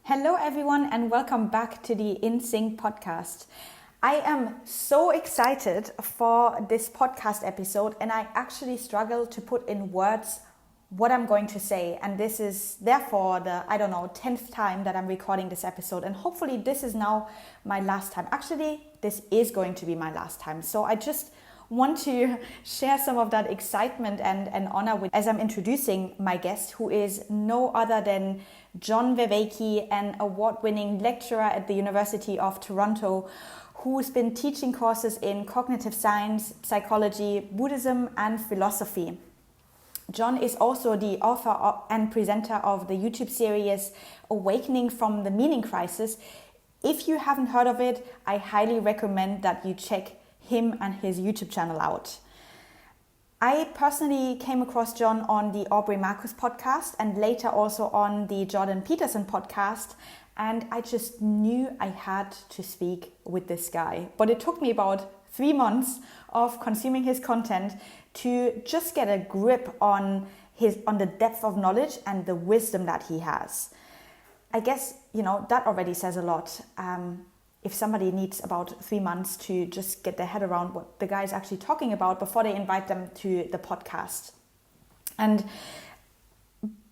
Hello, everyone, and welcome back to the In Sync podcast. I am so excited for this podcast episode, and I actually struggle to put in words what I'm going to say. And this is therefore the, 10th time that I'm recording this episode. And hopefully this is now my last time. Actually, this is going to be my last time. So I just want to share some of that excitement and honor with as I'm introducing my guest, who is no other than John Vervaeke, an award-winning lecturer at the University of Toronto, who's been teaching courses in cognitive science, psychology, Buddhism, and philosophy. John is also the author and presenter of the YouTube series Awakening from the Meaningcrisis. If you haven't heard of it, I highly recommend that you check him and his YouTube channel out. I personally came across John on the Aubrey Marcus podcast and later also on the Jordan Peterson podcast, and I just knew I had to speak with this guy. But it took me about 3 months of consuming his content to just get a grip on the depth of knowledge and the wisdom that he has. I guess, that already says a lot. If somebody needs about 3 months to just get their head around what the guy is actually talking about before they invite them to the podcast. And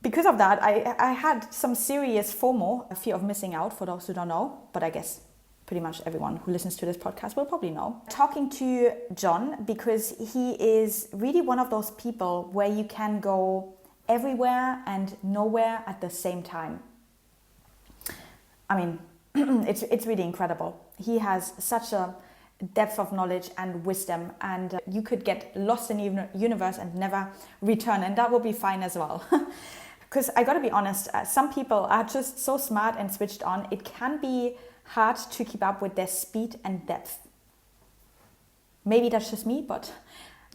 because of that, I had some serious FOMO, a fear of missing out, for those who don't know, but I guess pretty much everyone who listens to this podcast will probably know. Talking to John, because he is really one of those people where you can go everywhere and nowhere at the same time. I mean, it's really incredible. He has such a depth of knowledge and wisdom, and you could get lost in the universe and never return, and that will be fine as well. Because I gotta be honest, some people are just so smart and switched on, it can be hard to keep up with their speed and depth. Maybe that's just me, but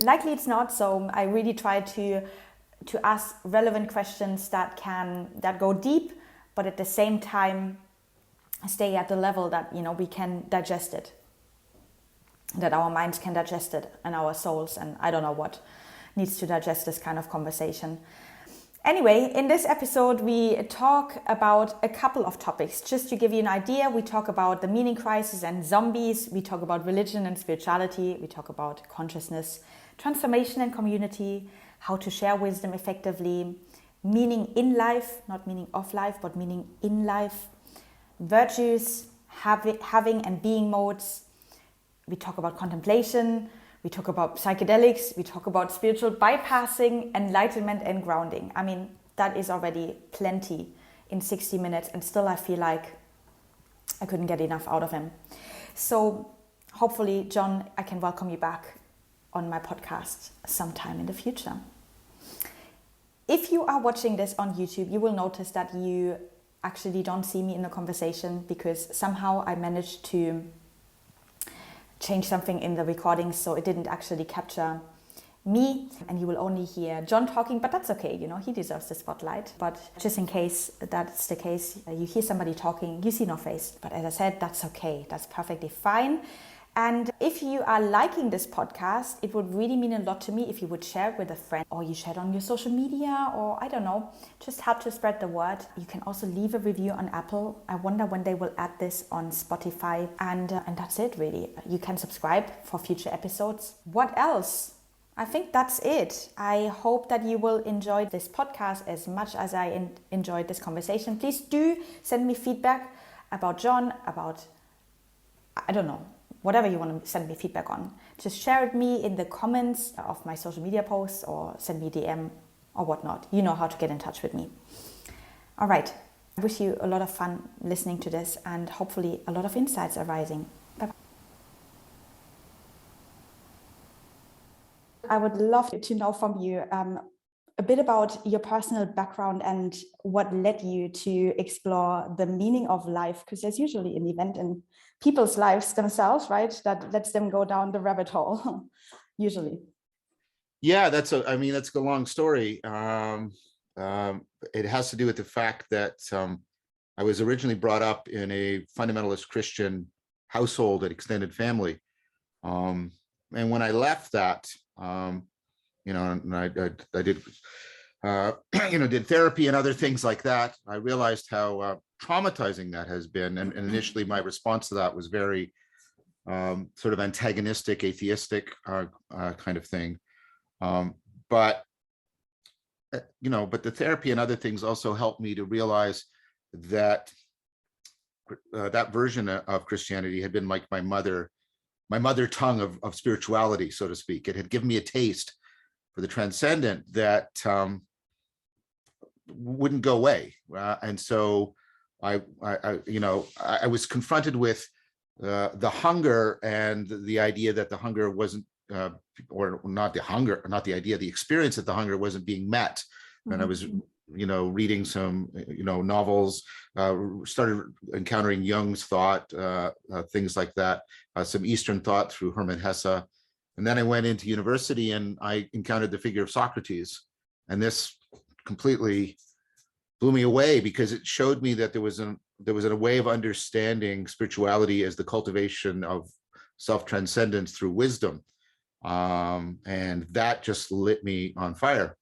likely it's not. So I really try to ask relevant questions that go deep, but at the same time stay at the level that we can digest it, that our minds can digest it, and our souls, and I don't know what needs to digest this kind of conversation. Anyway, in this episode we talk about a couple of topics. Just to give you an idea, we talk about the meaning crisis and zombies, we talk about religion and spirituality, we talk about consciousness, transformation and community, how to share wisdom effectively, meaning in life, not meaning of life, but meaning in life, virtues, having and being modes. We talk about contemplation, we talk about psychedelics, we talk about spiritual bypassing, enlightenment and grounding. I mean, that is already plenty in 60 minutes, and still I feel like I couldn't get enough out of him. So hopefully, John, I can welcome you back on my podcast sometime in the future. If you are watching this on YouTube, you will notice that you actually don't see me in the conversation, because somehow I managed to change something in the recording so it didn't actually capture me, and you will only hear John talking, but that's okay, he deserves the spotlight. But just in case that's the case, you hear somebody talking, you see no face. But as I said, that's okay, that's perfectly fine. And if you are liking this podcast, it would really mean a lot to me if you would share it with a friend, or you share it on your social media, or I don't know, just help to spread the word. You can also leave a review on Apple. I wonder when they will add this on Spotify. And that's it, really. You can subscribe for future episodes. What else? I think that's it. I hope that you will enjoy this podcast as much as I enjoyed this conversation. Please do send me feedback about John, about, I don't know, whatever you want to send me feedback on. Just share it with me in the comments of my social media posts, or send me a DM or whatnot. You know how to get in touch with me. All right. I wish you a lot of fun listening to this, and hopefully a lot of insights arising. Bye-bye. I would love to know from you a bit about your personal background and what led you to explore the meaning of life, because there's usually an event in people's lives themselves, right, that lets them go down the rabbit hole, usually. Yeah, that's a long story. It has to do with the fact that I was originally brought up in a fundamentalist Christian household and extended family. And when I left that, and I did, did therapy and other things like that, I realized how traumatizing that has been. And initially my response to that was very sort of antagonistic, atheistic kind of thing. But the therapy and other things also helped me to realize that that version of Christianity had been like my mother tongue of spirituality, so to speak. It had given me a taste for the transcendent that wouldn't go away. And so I was confronted with the hunger and the idea that the hunger wasn't, or not the idea, the experience that the hunger wasn't being met. Mm-hmm. And I was, reading some, novels, started encountering Jung's thought, things like that, some Eastern thought through Hermann Hesse. And then I went into university and I encountered the figure of Socrates. And this completely blew me away, because it showed me that there was a way of understanding spirituality as the cultivation of self-transcendence through wisdom. And that just lit me on fire.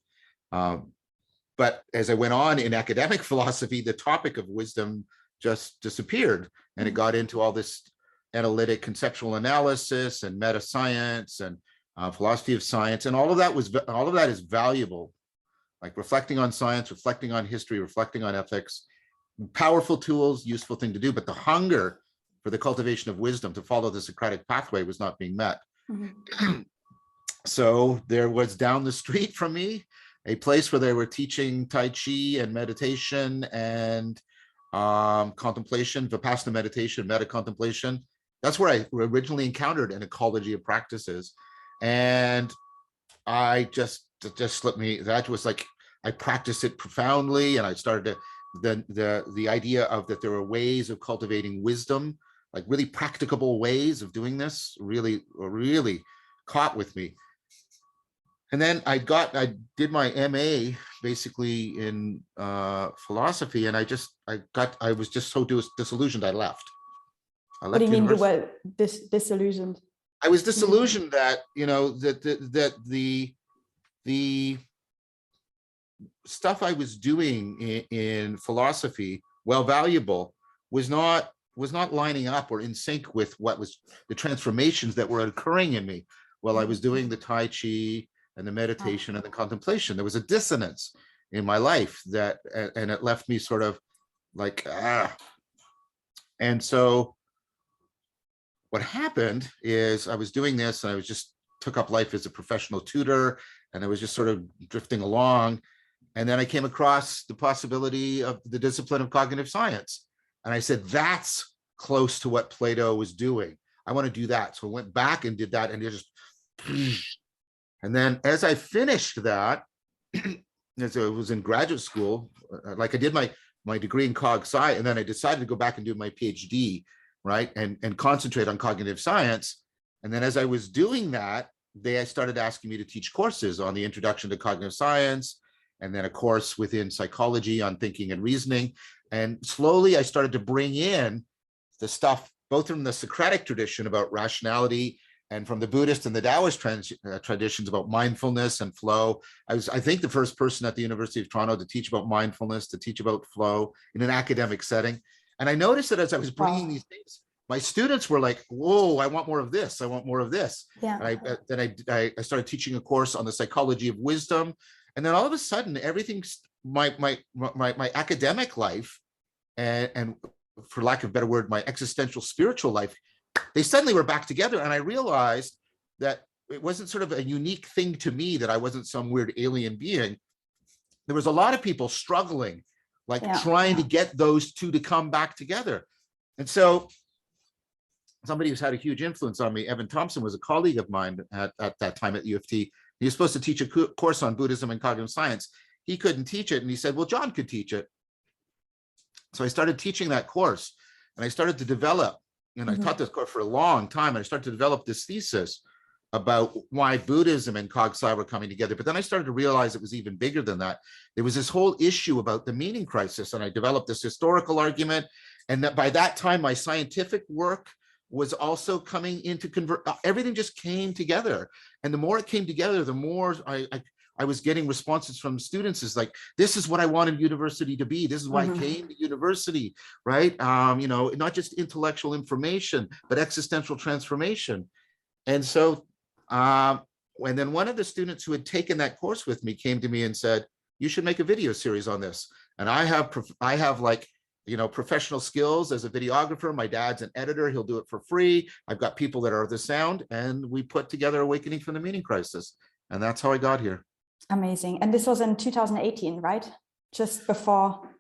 But as I went on in academic philosophy, the topic of wisdom just disappeared. And it got into all this analytic conceptual analysis and meta science and philosophy of science. And all of that is valuable, like reflecting on science, reflecting on history, reflecting on ethics, powerful tools, useful thing to do. But the hunger for the cultivation of wisdom to follow the Socratic pathway was not being met. Mm-hmm. So there was down the street from me a place where they were teaching Tai Chi and meditation and contemplation, Vipassana meditation, meta contemplation. That's where I originally encountered an ecology of practices. And I just slipped me. That was like, I practiced it profoundly, and I started to, the idea of that there were ways of cultivating wisdom, like really practicable ways of doing this, really caught with me. And then I did my MA basically in philosophy, and I was just so disillusioned, I left. What do you mean you were disillusioned? I was disillusioned that, that the stuff I was doing in philosophy, while valuable, was not lining up or in sync with what was the transformations that were occurring in me while I was doing the Tai Chi and the meditation and the contemplation. There was a dissonance in my life and it left me sort of like, And so what happened is I was doing this, and I took up life as a professional tutor, and I was just sort of drifting along. And then I came across the possibility of the discipline of cognitive science. And I said, that's close to what Plato was doing. I want to do that. So I went back and did that, and it just, and then as I finished that, as I was in graduate school, like I did my degree in cog sci, and then I decided to go back and do my PhD, right? And concentrate on cognitive science. And then as I was doing that, they started asking me to teach courses on the introduction to cognitive science, and then a course within psychology on thinking and reasoning. And slowly I started to bring in the stuff, both from the Socratic tradition about rationality and from the Buddhist and the Taoist traditions about mindfulness and flow. I think, the first person at the University of Toronto to teach about mindfulness, to teach about flow in an academic setting. And I noticed that as I was bringing these things, my students were like, whoa, I want more of this. I want more of this. Yeah. And then I started teaching a course on the psychology of wisdom. And then all of a sudden, everything, my academic life and for lack of a better word, my existential spiritual life, they suddenly were back together. And I realized that it wasn't sort of a unique thing to me, that I wasn't some weird alien being. There was a lot of people struggling, trying to get those two to come back together. And so somebody who's had a huge influence on me, Evan Thompson, was a colleague of mine at that time at U of T. He was supposed to teach a course on Buddhism and cognitive science. He couldn't teach it. And he said, well, John could teach it. So I started teaching that course, and I started to develop, and I taught this course for a long time. And I started to develop this thesis about why Buddhism and cog sci were coming together. But then I started to realize it was even bigger than that. There was this whole issue about the meaning crisis. And I developed this historical argument. And that by that time, my scientific work was also coming into everything just came together. And the more it came together, the more I I was getting responses from students is like, this is what I wanted university to be. This is why I came to university, right? You know, not just intellectual information, but existential transformation. And so, and then one of the students who had taken that course with me came to me and said, you should make a video series on this. And I have like, you know, professional skills as a videographer. My dad's an editor. He'll do it for free. I've got people that are the sound, and we put together Awakening from the Meaning Crisis. And that's how I got here. Amazing. And this was in 2018, right? Just before.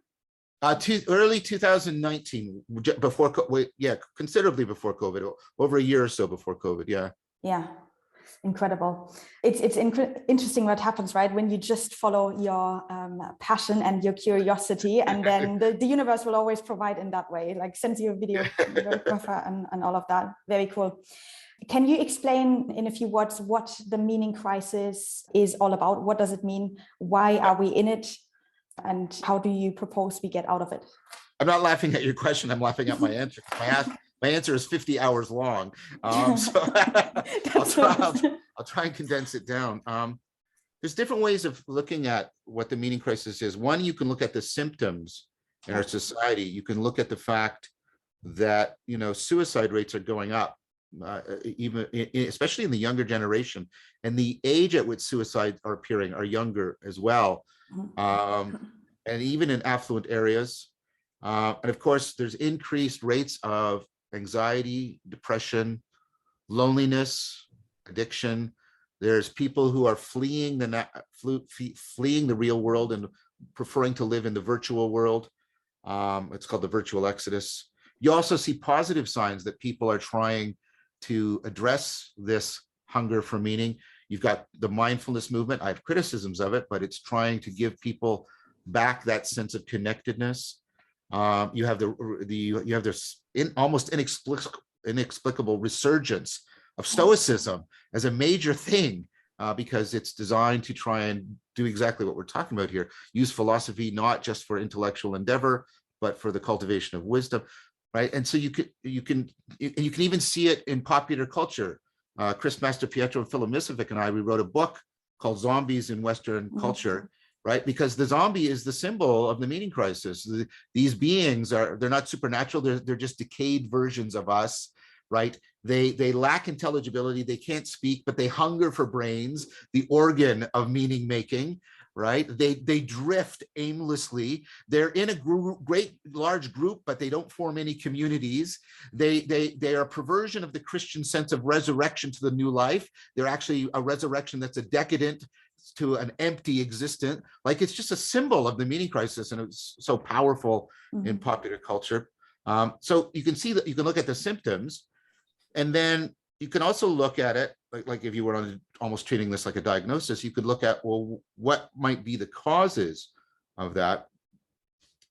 Early 2019, before, yeah, considerably before COVID, over a year or so before COVID. Yeah. Yeah. Incredible. It's interesting what happens, right? When you just follow your passion and your curiosity, and then the universe will always provide in that way, like sends you a videographer and all of that. Very cool. Can you explain in a few words what the meaning crisis is all about? What does it mean? Why are we in it? And how do you propose we get out of it? I'm not laughing at your question. I'm laughing at my answer. My answer is 50 hours long. So I'll try and condense it down. There's different ways of looking at what the meaning crisis is. One, you can look at the symptoms in our society. You can look at the fact that, you know, suicide rates are going up, especially in the younger generation, and the age at which suicides are appearing are younger as well. And even in affluent areas. And of course, there's increased rates of anxiety, depression, loneliness, addiction. There's people who are fleeing the real world and preferring to live in the virtual world. It's called the virtual exodus. You also see positive signs that people are trying to address this hunger for meaning. You've got the mindfulness movement. I have criticisms of it, but it's trying to give people back that sense of connectedness. You have this almost inexplicable resurgence of Stoicism as a major thing, because it's designed to try and do exactly what we're talking about here. Use philosophy not just for intellectual endeavor, but for the cultivation of wisdom, right? And so you can even see it in popular culture. Chris Masterpietro and Philip Misovic and we wrote a book called Zombies in Western Culture, right? Because the zombie is the symbol of the meaning crisis. These beings they're not supernatural. They're just decayed versions of us, right? They lack intelligibility. They can't speak, but they hunger for brains, the organ of meaning making, right? They drift aimlessly. They're in a great large group, but they don't form any communities. They are a perversion of the Christian sense of resurrection to the new life. They're actually a resurrection that's a decadent to an empty existence. Like, it's just a symbol of the meaning crisis, and it's so powerful in popular culture. So you can see that, you can look at the symptoms, and then you can also look at it like if you were almost treating this like a diagnosis. You could look at, well, what might be the causes of that?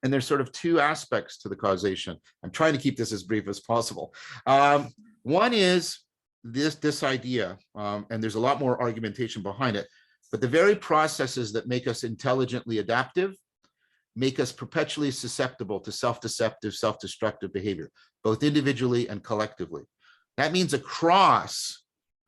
And there's sort of two aspects to the causation. I'm trying to keep this as brief as possible. One is this idea, and there's a lot more argumentation behind it, but the very processes that make us intelligently adaptive make us perpetually susceptible to self-deceptive, self-destructive behavior, both individually and collectively. That means across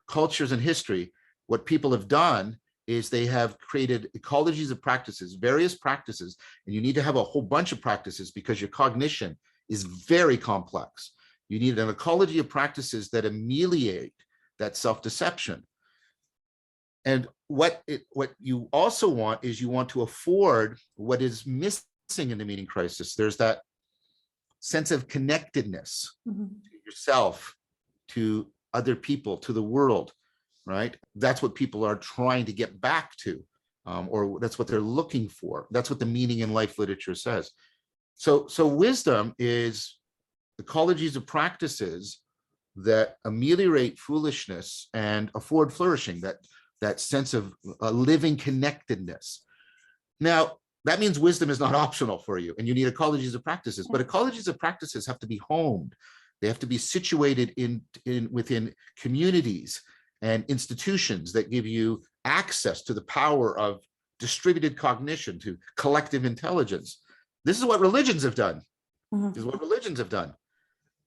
cultures and history, what people have done is they have created ecologies of practices, various practices, and you need to have a whole bunch of practices because your cognition is very complex. You need an ecology of practices that ameliorate that self-deception. And what you also want is you want to afford what is missing in the meaning crisis. There's that sense of connectedness to yourself, to other people, to the world, right? That's what people are trying to get back to, or that's what they're looking for. That's what the meaning in life literature says. So wisdom is ecologies of practices that ameliorate foolishness and afford flourishing, that sense of living connectedness. Now, that means wisdom is not optional for you, and you need ecologies of practices, but ecologies of practices have to be homed. They have to be situated within communities and institutions that give you access to the power of distributed cognition, to collective intelligence. This is what religions have done. This is what religions have done.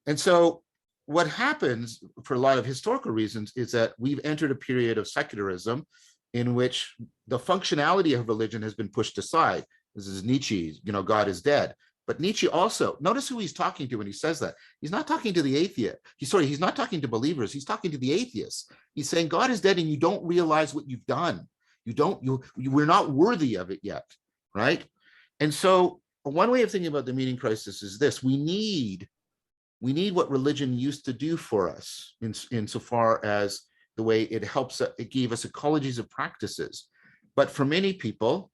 And so what happens for a lot of historical reasons is that we've entered a period of secularism, in which the functionality of religion has been pushed aside. This is Nietzsche, God is dead. But Nietzsche also, notice who he's talking to when he says that. He's not talking to the atheist. He's not talking to believers. He's talking to the atheists. He's saying God is dead and you don't realize what you've done. We're not worthy of it yet, right? And so one way of thinking about the meaning crisis is this: we need what religion used to do for us insofar as the way it gave us ecologies of practices. But for many people,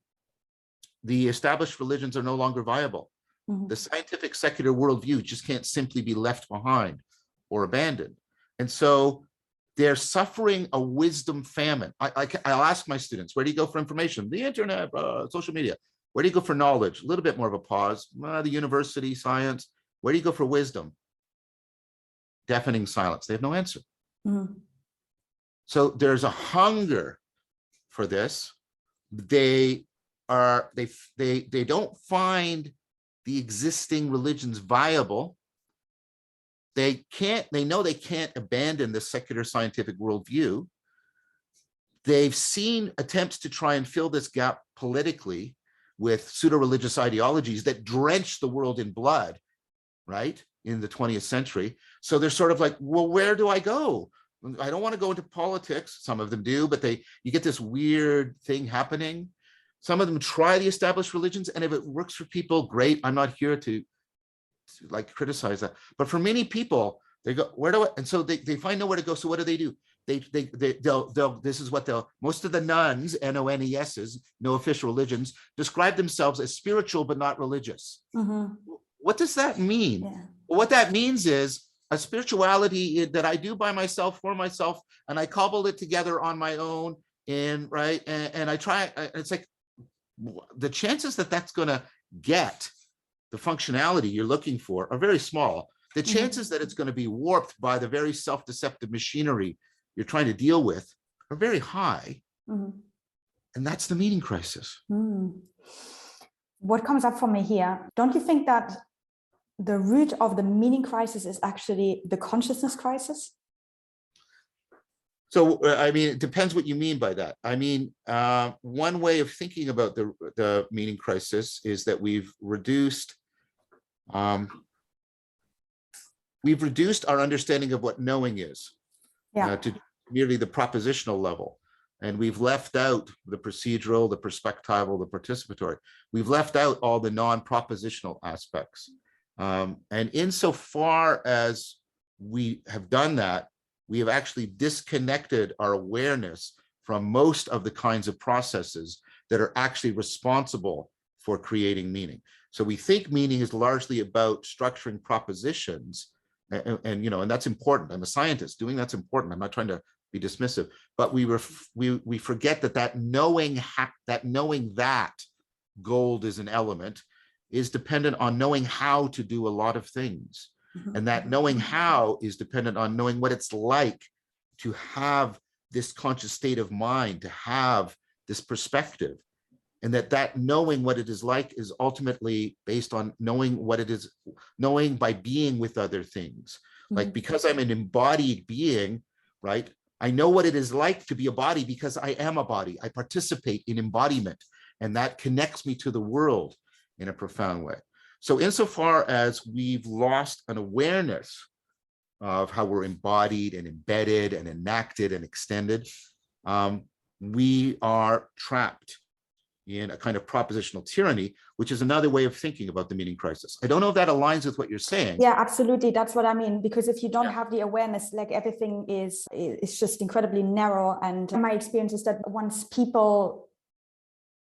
the established religions are no longer viable. Mm-hmm. The scientific secular worldview just can't simply be left behind or abandoned. And so they're suffering a wisdom famine. I'll ask my students, where do you go for information? The internet, social media. Where do you go for knowledge? A little bit more of a pause. The university, science. Where do you go for wisdom? Deafening silence. They have no answer. Mm-hmm. So there's a hunger for this. They don't find the existing religions viable. They know they can't abandon the secular scientific worldview. They've seen attempts to try and fill this gap politically with pseudo-religious ideologies that drench the world in blood, right, in the 20th century. So they're sort of like, well, where do I go? I don't want to go into politics. Some of them do, but you get this weird thing happening. Some of them try the established religions, and if it works for people, great. I'm not here to like criticize that. But for many people, they go, where do I? And so they find nowhere to go. So what do? Most of the nuns, NONESs, no official religions, describe themselves as spiritual but not religious. Mm-hmm. What does that mean? Yeah. Well, what that means is a spirituality that I do by myself, for myself, and I cobble it together on my own, and I try. It's like the chances that that's going to get the functionality you're looking for are very small. The chances mm-hmm. that it's going to be warped by the very self-deceptive machinery you're trying to deal with are very high. Mm-hmm. And that's the meaning crisis. Mm. What comes up for me here, don't you think that the root of the meaning crisis is actually the consciousness crisis? So, it depends what you mean by that. One way of thinking about the meaning crisis is that we've reduced our understanding of what knowing is to merely the propositional level. And we've left out the procedural, the perspectival, the participatory. We've left out all the non-propositional aspects. And insofar as we have done that, we have actually disconnected our awareness from most of the kinds of processes that are actually responsible for creating meaning. So we think meaning is largely about structuring propositions, and that's important. I'm a scientist. Doing that's important. I'm not trying to be dismissive, but we forget that knowing that gold is an element is dependent on knowing how to do a lot of things. Mm-hmm. And that knowing how is dependent on knowing what it's like to have this conscious state of mind, to have this perspective. And that knowing what it is like is ultimately based on knowing what it is, knowing by being with other things. Mm-hmm. Like, because I'm an embodied being, right? I know what it is like to be a body because I am a body. I participate in embodiment, and that connects me to the world in a profound way. So insofar as we've lost an awareness of how we're embodied and embedded and enacted and extended, we are trapped in a kind of propositional tyranny, which is another way of thinking about the meaning crisis. I don't know if that aligns with what you're saying. Yeah, absolutely. That's what I mean. Because if you don't have the awareness, like everything is just incredibly narrow. And my experience is that once people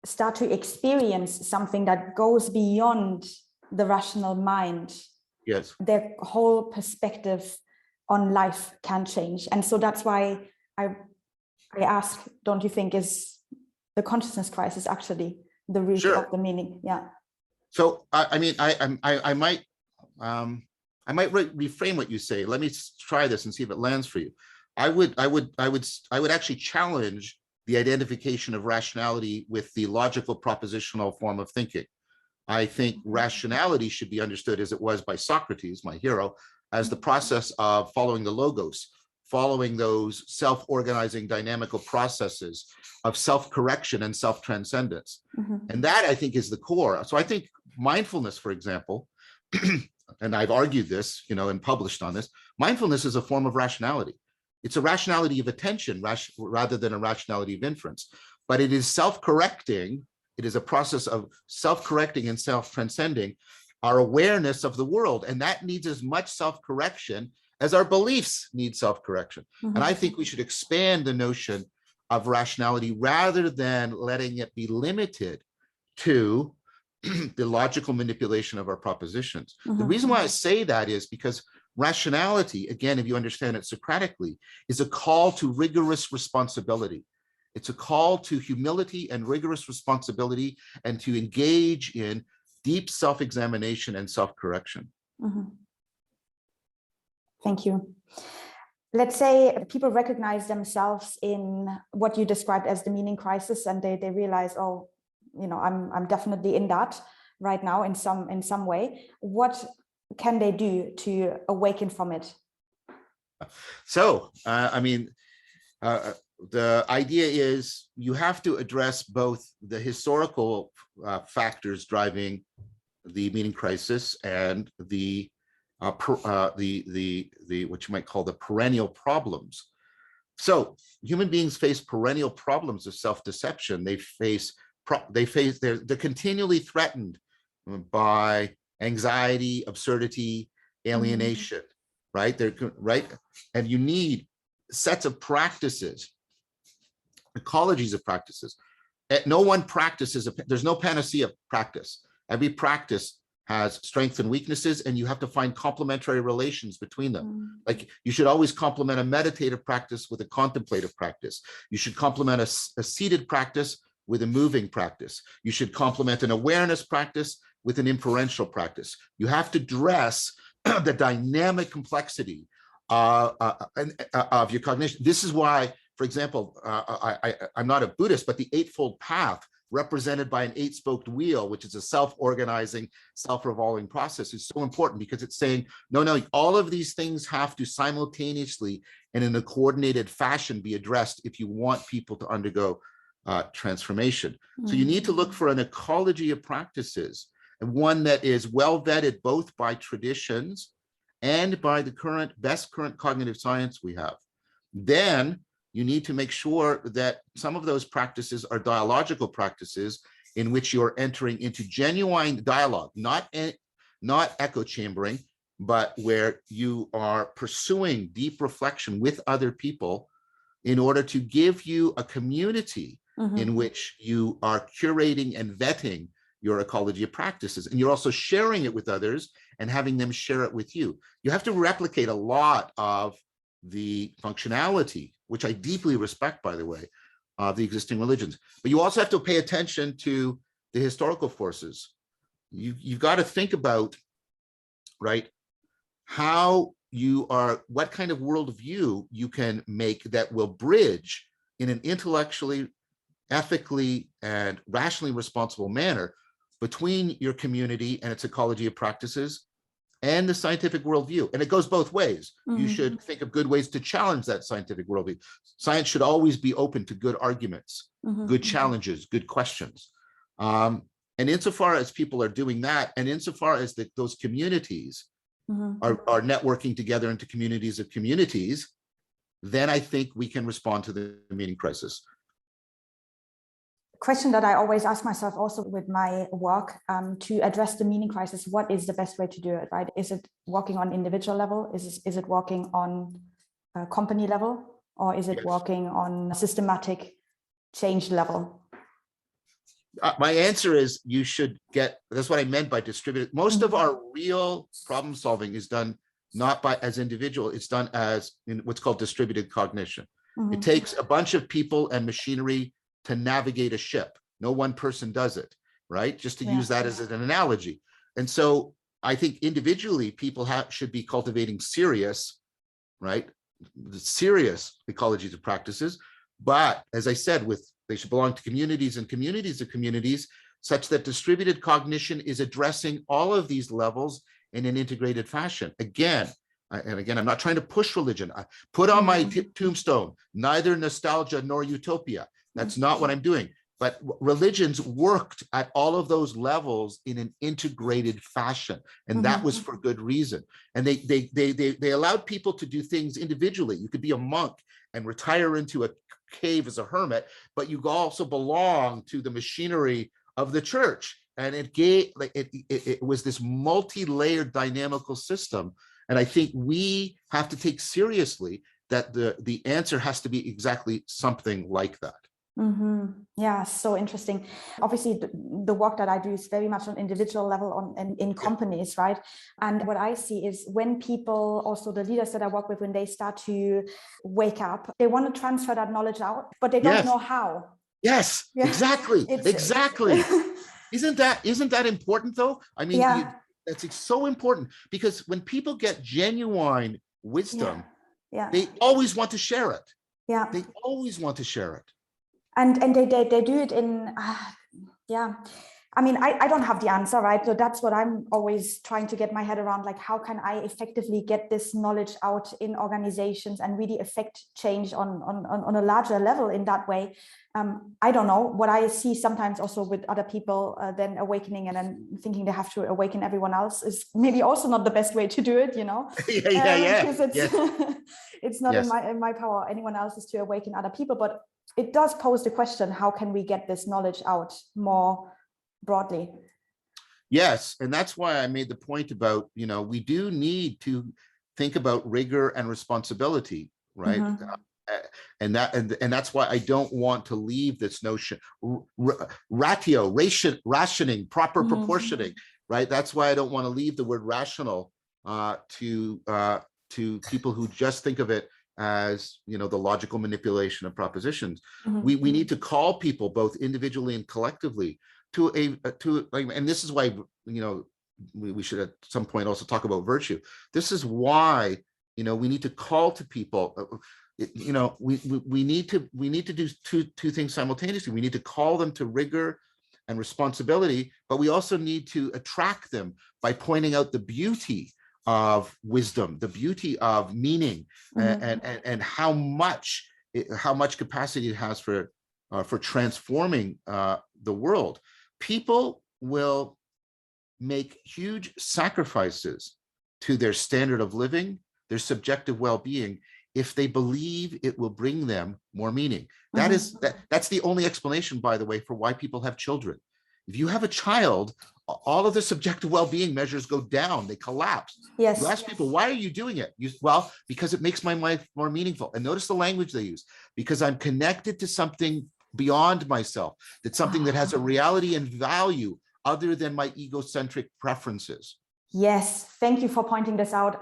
start to experience something that goes beyond the rational mind, yes, their whole perspective on life can change. And so that's why I ask, don't you think is the consciousness crisis actually the root Sure. of the meaning? Yeah. So I might reframe what you say. Let me try this and see if it lands for you. I would actually challenge the identification of rationality with the logical propositional form of thinking. I think rationality should be understood as it was by Socrates, my hero, as the process of following the logos, following those self-organizing dynamical processes of self-correction and self-transcendence. And that, I think, is the core. So I think mindfulness, for example, and I've argued this, and published on this, mindfulness is a form of rationality. It's a rationality of attention rather than a rationality of inference. But it is self-correcting. It is a process of self-correcting and self-transcending our awareness of the world. And that needs as much self-correction as our beliefs need self-correction. And I think we should expand the notion of rationality rather than letting it be limited to the logical manipulation of our propositions. The reason why I say that is because rationality, again, if you understand it Socratically, is a call to rigorous responsibility. It's a call to humility and rigorous responsibility and to engage in deep self-examination and self-correction. Thank you. Let's say people recognize themselves in what you described as the meaning crisis, and they realize, oh, I'm definitely in that right now in some way. What can they do to awaken from it? So, the idea is you have to address both the historical factors driving the meaning crisis and the what you might call the perennial problems. So human beings face perennial problems of self-deception. They're continually threatened by anxiety, absurdity, alienation, right? And you need sets of practices, ecologies of practices. No one practices, there's no panacea practice. Every practice has strengths and weaknesses, and you have to find complementary relations between them. Like you should always complement a meditative practice with a contemplative practice. You should complement a seated practice with a moving practice. You should complement an awareness practice with an inferential practice. You have to address the dynamic complexity of your cognition. This is why, for example, I'm not a Buddhist, but the Eightfold Path, represented by an 8-spoked wheel, which is a self-organizing, self-revolving process, is so important because it's saying, no, all of these things have to simultaneously and in a coordinated fashion be addressed if you want people to undergo transformation. So you need to look for an ecology of practices, and one that is well vetted both by traditions and by the best current cognitive science we have. Then you need to make sure that some of those practices are dialogical practices in which you're entering into genuine dialogue, not echo chambering, but where you are pursuing deep reflection with other people in order to give you a community in which you are curating and vetting your ecology of practices. And you're also sharing it with others and having them share it with you. You have to replicate a lot of the functionality, which I deeply respect, by the way, of the existing religions. But you also have to pay attention to the historical forces. You've got to think about, right, what kind of worldview you can make that will bridge in an intellectually, ethically, and rationally responsible manner between your community and its ecology of practices and the scientific worldview. And it goes both ways. You should think of good ways to challenge that scientific worldview. Science should always be open to good arguments, good challenges, good questions. And insofar as people are doing that, and insofar as those communities are networking together into communities of communities, then I think we can respond to the meaning crisis. Question that I always ask myself also with my work to address the meaning crisis: what is the best way to do it, right? Is it working on individual level? Is it working on company level? Or is it working on systematic change level? My answer is you should that's what I meant by distributed. Most of our real problem solving is done not as individual, it's done as in what's called distributed cognition. It takes a bunch of people and machinery to navigate a ship. No one person does it, right? Just to use that as an analogy. And so I think individually people should be cultivating serious, right? Serious ecologies of practices. But as I said, they should belong to communities and communities of communities, such that distributed cognition is addressing all of these levels in an integrated fashion. Again, and again, I'm not trying to push religion. I put on my tombstone, neither nostalgia nor utopia. That's not what I'm doing. But religions worked at all of those levels in an integrated fashion, and that was for good reason. And they allowed people to do things individually. You could be a monk and retire into a cave as a hermit, but you also belong to the machinery of the church. And it was this multi-layered dynamical system. And I think we have to take seriously that the answer has to be exactly something like that. Yeah, so interesting. Obviously, the work that I do is very much on individual level in companies, right? And what I see is when people, also the leaders that I work with, when they start to wake up, they want to transfer that knowledge out, but they don't know how. Yes, Yeah. exactly. Exactly. Isn't that important though? I mean, that's so important, because when people get genuine wisdom, they always want to share it. Yeah. They always want to share it. And they do it in, I mean, I don't have the answer, right? So that's what I'm always trying to get my head around, like, how can I effectively get this knowledge out in organizations and really affect change on a larger level in that way? I don't know. What I see sometimes also with other people then awakening and then thinking they have to awaken everyone else is maybe also not the best way to do it, you know? Because it's not in my power, anyone else's, to awaken other people. But it does pose the question, how can we get this knowledge out more broadly? Yes, and that's why I made the point about, we do need to think about rigor and responsibility, right? And that's why I don't want to leave this notion, rationing, proper proportioning, right? That's why I don't want to leave the word rational to people who just think of it as, the logical manipulation of propositions. We need to call people both individually and collectively to and this is why, we should at some point also talk about virtue. This is why, we need to call to people, we need to do two things simultaneously. We need to call them to rigor and responsibility, but we also need to attract them by pointing out the beauty of wisdom, the beauty of meaning, and how much capacity it has for transforming the world. People will make huge sacrifices to their standard of living, their subjective well-being, if they believe it will bring them more meaning. That's the only explanation, by the way, for why people have children. If you have a child, all of the subjective well-being measures go down, they collapse. Yes. You ask people, why are you doing it? Well, because it makes my life more meaningful. And notice the language they use, because I'm connected to something beyond myself, that's something that has a reality and value other than my egocentric preferences. Yes, thank you for pointing this out.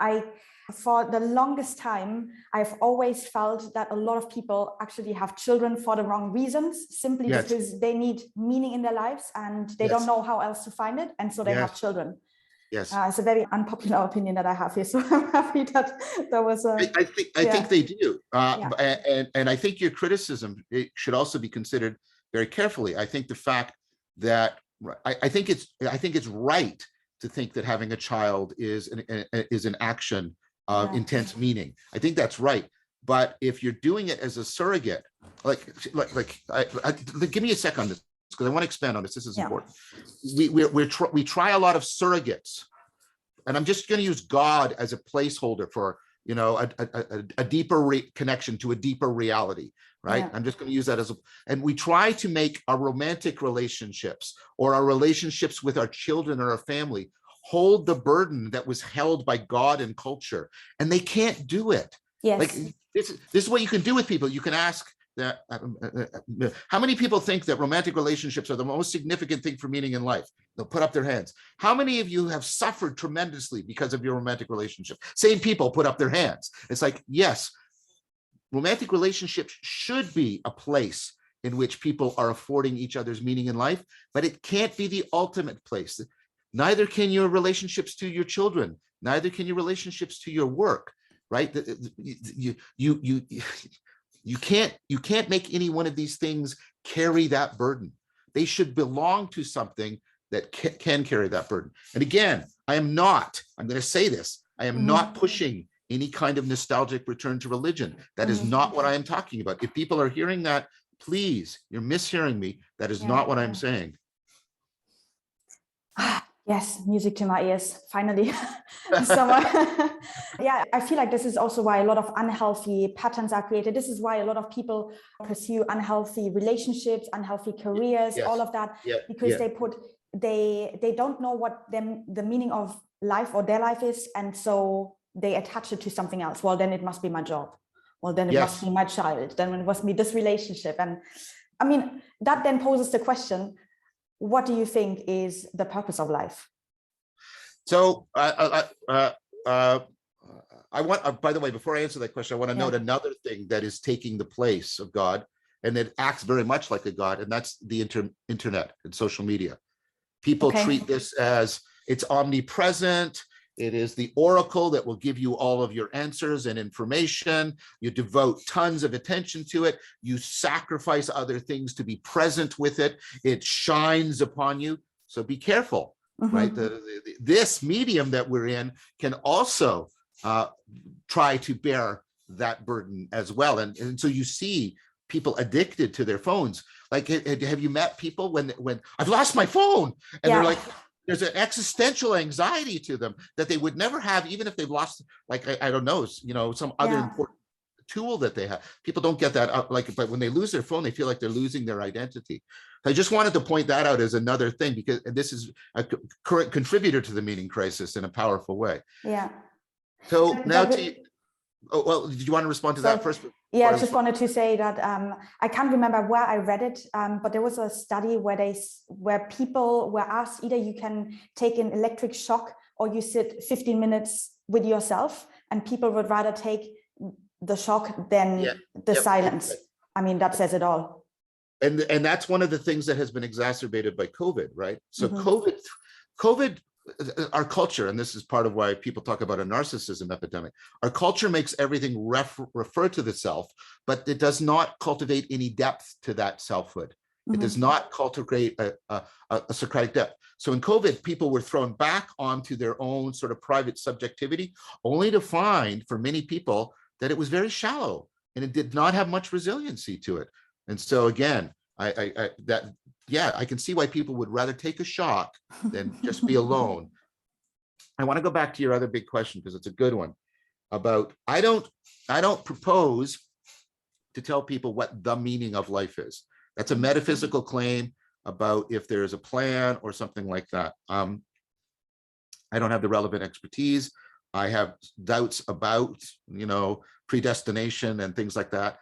For the longest time, I've always felt that a lot of people actually have children for the wrong reasons, simply because they need meaning in their lives and they don't know how else to find it. And so they have children. Yes. It's a very unpopular opinion that I have here. So I'm happy that there was a... I think they do. And I think your criticism, it should also be considered very carefully. I think the fact that I think it's right to think that having a child is an action of intense meaning. I think that's right. But if you're doing it as a surrogate, give me a sec on this, because I want to expand on this. This is important. We try a lot of surrogates, and I'm just going to use God as a placeholder for a deeper connection to a deeper reality, right? I'm just going to use that and we try to make our romantic relationships or our relationships with our children or our family hold the burden that was held by God and culture, and they can't do it. Yes. Like this is what you can do with people. You can ask that how many people think that romantic relationships are the most significant thing for meaning in life? They'll put up their hands. How many of you have suffered tremendously because of your romantic relationship? Same people put up their hands. It's like, yes, romantic relationships should be a place in which people are affording each other's meaning in life, but it can't be the ultimate place. Neither can your relationships to your children. Neither can your relationships to your work, right? You can't make any one of these things carry that burden. They should belong to something that can carry that burden. And again, I'm going to say this, I am not pushing any kind of nostalgic return to religion. That is not what I am talking about. If people are hearing that, please, you're mishearing me. That is not what I'm saying. Yes, music to my ears, finally. Someone. Yeah, I feel like this is also why a lot of unhealthy patterns are created. This is why a lot of people pursue unhealthy relationships, unhealthy careers, all of that, because they don't know what the meaning of life or their life is, and so they attach it to something else. Well, then it must be my job. Well, then it must be my child. Then it must be this relationship. And I mean, that then poses the question, what do you think is the purpose of life? So I want, by the way, before I answer that question, I want to note another thing that is taking the place of God, and it acts very much like a God, and that's the internet and social media. People treat this as it's omnipresent. It is the oracle that will give you all of your answers and information. You devote tons of attention to it. You sacrifice other things to be present with it. It shines upon you. So be careful, right? This medium that we're in can also try to bear that burden as well. And so you see people addicted to their phones. Like, have you met people when I've lost my phone? And they're like, there's an existential anxiety to them that they would never have, even if they've lost, like, I don't know, some other important tool that they have. People don't get that up, but when they lose their phone, they feel like they're losing their identity. I just wanted to point that out as another thing, because this is a current contributor to the meaning crisis in a powerful way. Yeah. So now did you want to respond to that first? Yeah, I just wanted to say that I can't remember where I read it, but there was a study where people were asked, either you can take an electric shock or you sit 15 minutes with yourself, and people would rather take the shock than the silence. I mean, that says it all. And that's one of the things that has been exacerbated by COVID, right? So COVID, our culture, and this is part of why people talk about a narcissism epidemic, our culture makes everything refer to the self, but it does not cultivate any depth to that selfhood. It does not cultivate a Socratic depth. So in COVID, people were thrown back onto their own sort of private subjectivity, only to find, for many people, that it was very shallow and it did not have much resiliency to it. And so again, I can see why people would rather take a shock than just be alone. I want to go back to your other big question, because it's a good one, about I don't propose to tell people what the meaning of life is. That's a metaphysical claim about if there is a plan or something like that. I don't have the relevant expertise. I have doubts about, predestination and things like that.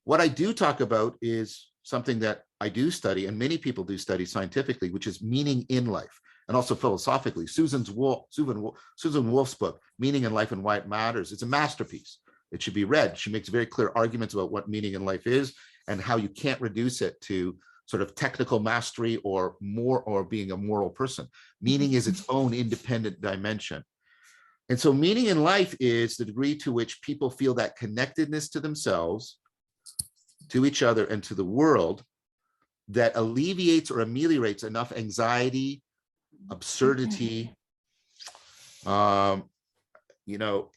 What I do talk about is something that I do study, and many people do study scientifically, which is meaning in life, and also philosophically. Susan Wolf's book, Meaning in Life and Why It Matters, it's a masterpiece. It should be read. She makes very clear arguments about what meaning in life is and how you can't reduce it to sort of technical mastery or being a moral person. Meaning is its own independent dimension. And so meaning in life is the degree to which people feel that connectedness to themselves, to each other, and to the world that alleviates or ameliorates enough anxiety, absurdity,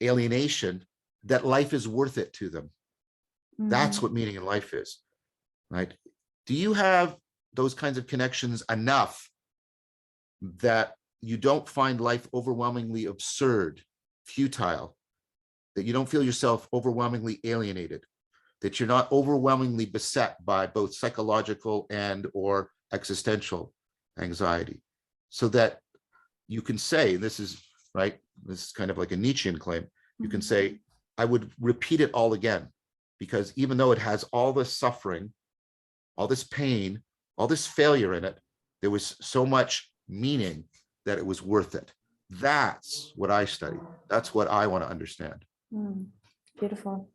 alienation, that life is worth it to them. That's what meaning in life is, right? Do you have those kinds of connections enough that you don't find life overwhelmingly absurd, futile, that you don't feel yourself overwhelmingly alienated, that you're not overwhelmingly beset by both psychological and or existential anxiety, so that you can say, this is kind of like a Nietzschean claim, you can say, I would repeat it all again, because even though it has all this suffering, all this pain, all this failure in it, there was so much meaning that it was worth it. That's what I study. That's what I want to understand. Beautiful.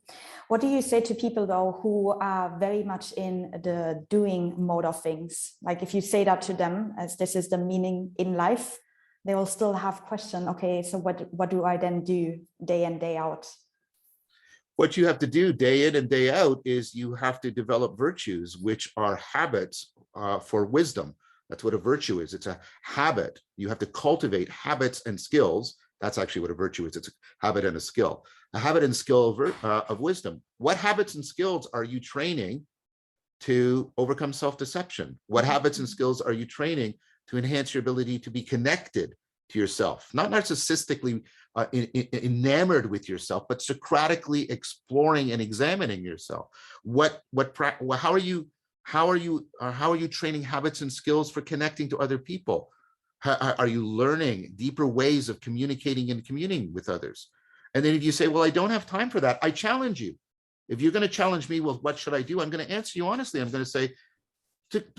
What do you say to people, though, who are very much in the doing mode of things? Like, if you say that to them, as this is the meaning in life, they will still have question, okay, so what do I then do day in, day out? What you have to do day in and day out is you have to develop virtues, which are habits for wisdom. That's what a virtue is. It's a habit. You have to cultivate habits and skills That's actually what a virtue is. It's a habit and a skill. A habit and skill of wisdom. What habits and skills are you training to overcome self-deception? What habits and skills are you training to enhance your ability to be connected to yourself? Not narcissistically enamored with yourself, but Socratically exploring and examining yourself. How are you training habits and skills for connecting to other people? Are you learning deeper ways of communicating and communing with others? And then if you say, well, I don't have time for that, I challenge you. If you're going to challenge me, well, what should I do? I'm going to answer you honestly. I'm going to say,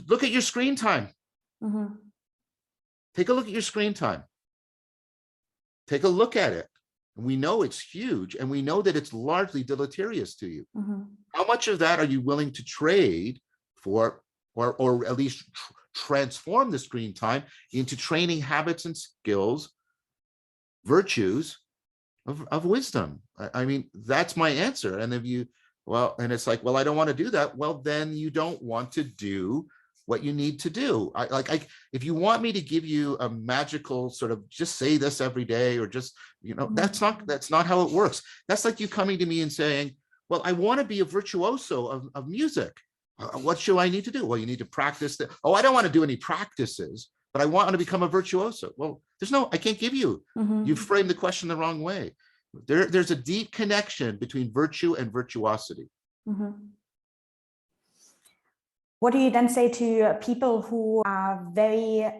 look at your screen time. Mm-hmm. Take a look at your screen time. Take a look at it. We know it's huge, and we know that it's largely deleterious to you. Mm-hmm. How much of that are you willing to trade for, or at least transform the screen time into training habits and skills, virtues of wisdom? I mean, that's my answer. And if you, well, and it's like, well, I don't want to do that. Well, then you don't want to do what you need to do. If you want me to give you a magical sort of just say this every day, or just, that's not how it works. That's like you coming to me and saying, well, I want to be a virtuoso of music. What should I need to do? Well, you need to practice that. Oh, I don't want to do any practices, but I want to become a virtuoso. Well, I can't give you. Mm-hmm. You've framed the question the wrong way. There's a deep connection between virtue and virtuosity. Mm-hmm. What do you then say to people who are very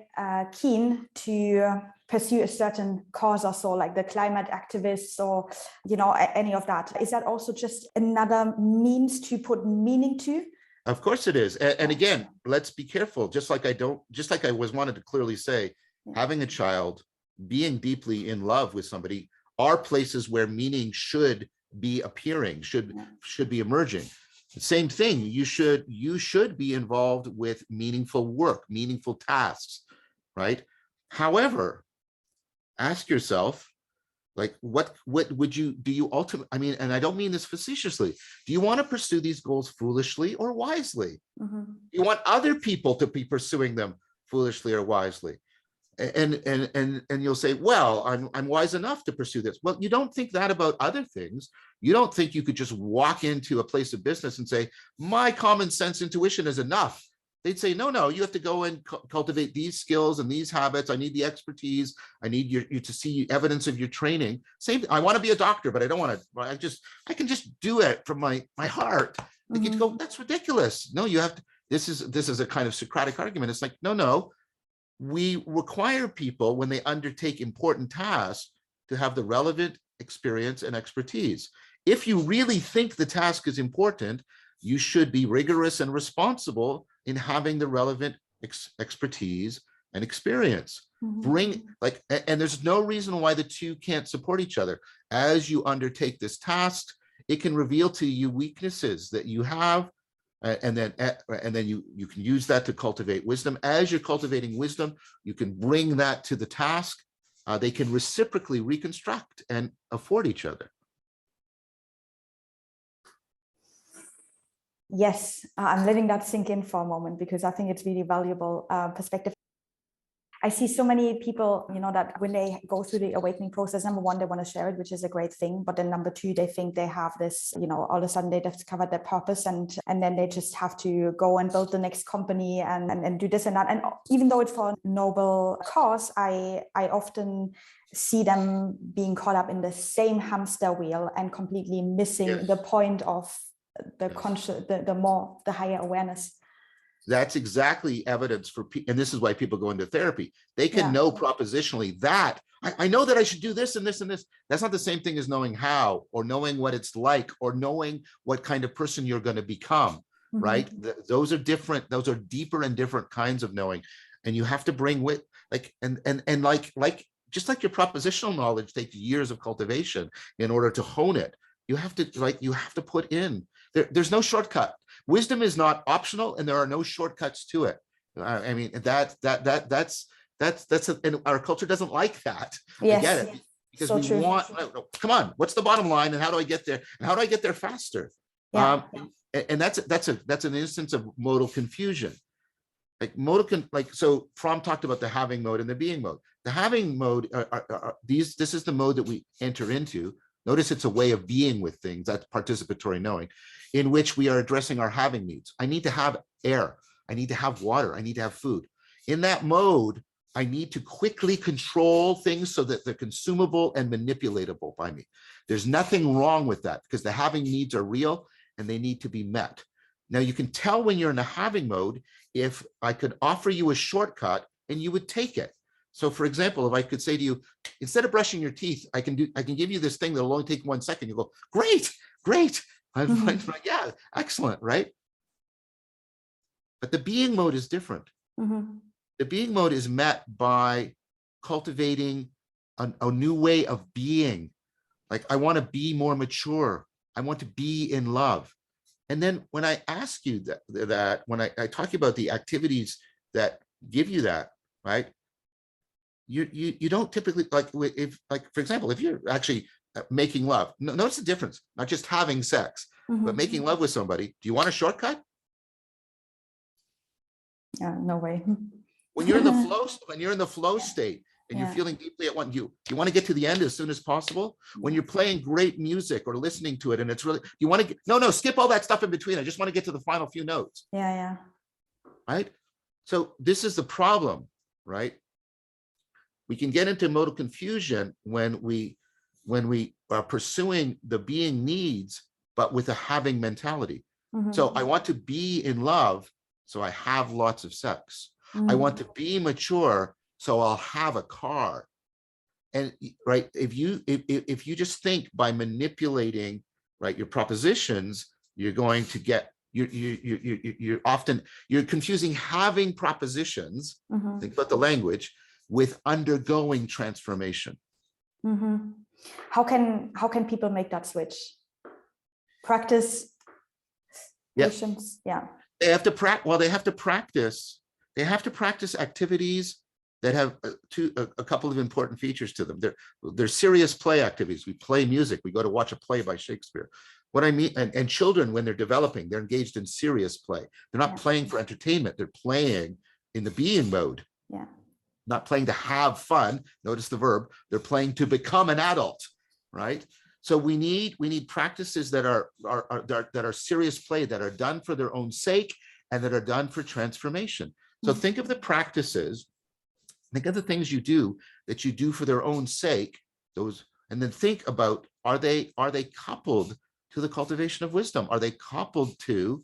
keen to pursue a certain cause or so, like the climate activists or, any of that? Is that also just another means to put meaning to? Of course it is. And again, let's be careful. Just like I was wanted to clearly say, having a child, being deeply in love with somebody are places where meaning should be appearing, should be emerging. The same thing, you should be involved with meaningful work, meaningful tasks, right? However, ask yourself, like, what would you ultimately, I mean, and I don't mean this facetiously, do you want to pursue these goals foolishly or wisely? Mm-hmm. You want other people to be pursuing them foolishly or wisely? And you'll say, well, I'm wise enough to pursue this. Well, you don't think that about other things. You don't think you could just walk into a place of business and say, my common sense intuition is enough. They'd say, no, you have to go and cultivate these skills and these habits. I need the expertise. I need you to see evidence of your training. Same, I want to be a doctor, but I don't want to, I can just do it from my heart. Mm-hmm. You go, that's ridiculous. No, you have to, this is a kind of Socratic argument. It's like, no. We require people, when they undertake important tasks, to have the relevant experience and expertise. If you really think the task is important, you should be rigorous and responsible in having the relevant expertise and experience. Mm-hmm. And there's no reason why the two can't support each other. As you undertake this task, it can reveal to you weaknesses that you have, and then you can use that to cultivate wisdom. As you're cultivating wisdom, you can bring that to the task. They can reciprocally reconstruct and afford each other. Yes, I'm letting that sink in for a moment, because I think it's really valuable perspective. I see so many people, that when they go through the awakening process, number one, they want to share it, which is a great thing. But then number two, they think they have this, all of a sudden they discovered their purpose, and then they just have to go and build the next company and do this and that. And even though it's for a noble cause, I often see them being caught up in the same hamster wheel and completely missing the point of the conscious, the higher awareness. That's exactly evidence for, and this is why people go into therapy. They can know propositionally that I know that I should do this and this and this. That's not the same thing as knowing how, or knowing what it's like, or knowing what kind of person you're going to become, right? Those are different. Those are deeper and different kinds of knowing. And you have to bring with just like your propositional knowledge takes years of cultivation in order to hone it. You have to put in, there's no shortcut. Wisdom is not optional, and there are no shortcuts to it. I mean, that's and our culture doesn't like that. Yes. I get it, because so we true. Come on, what's the bottom line, and how do I get there, and how do I get there faster? Yeah. And that's an instance of modal confusion. So Fromm talked about the having mode and the being mode. The having mode, this is the mode that we enter into. Notice it's a way of being with things, that's participatory knowing, in which we are addressing our having needs. I need to have air. I need to have water. I need to have food. In that mode, I need to quickly control things so that they're consumable and manipulatable by me. There's nothing wrong with that because the having needs are real and they need to be met. Now you can tell when you're in the having mode if I could offer you a shortcut and you would take it. So for example, if I could say to you, instead of brushing your teeth, I can give you this thing that'll only take 1 second. You go, great, great. I'm like, yeah, excellent, right? But the being mode is different. The being mode is met by cultivating a new way of being. Like, I want to be more mature. I want to be in love. And then when I ask you that when I talk about the activities that give you that, right? You don't typically, like, if, like, for example, if you're actually making love, notice the difference, not just having sex, but making love with somebody. Do you want a shortcut? No way. When you're in the flow state and you're feeling deeply at one, you want to get to the end as soon as possible. When you're playing great music or listening to it and it's really, you want to no, skip all that stuff in between. I just want to get to the final few notes. Yeah. Right? So this is the problem, right? We can get into modal confusion when we are pursuing the being needs, but with a having mentality. So I want to be in love, so I have lots of sex. I want to be mature, so I'll have a car. And right, if you just think by manipulating, right, your propositions, you're going to get you're confusing having propositions. Think about the language with undergoing transformation. How can people make that switch? Practice, patience. Yeah. They have to practice. They have to practice activities that have a couple of important features to them. They're serious play activities. We play music. We go to watch a play by Shakespeare. What I mean, and children, when they're developing, they're engaged in serious play. They're not playing for entertainment. They're playing in the being mode. Yeah. Not playing to have fun. Notice the verb. They're playing to become an adult, right? So we need practices that are serious play, that are done for their own sake and that are done for transformation. So think of the practices, think of the things you do that you do for their own sake, those, and then think about, are they coupled to the cultivation of wisdom? Are they coupled to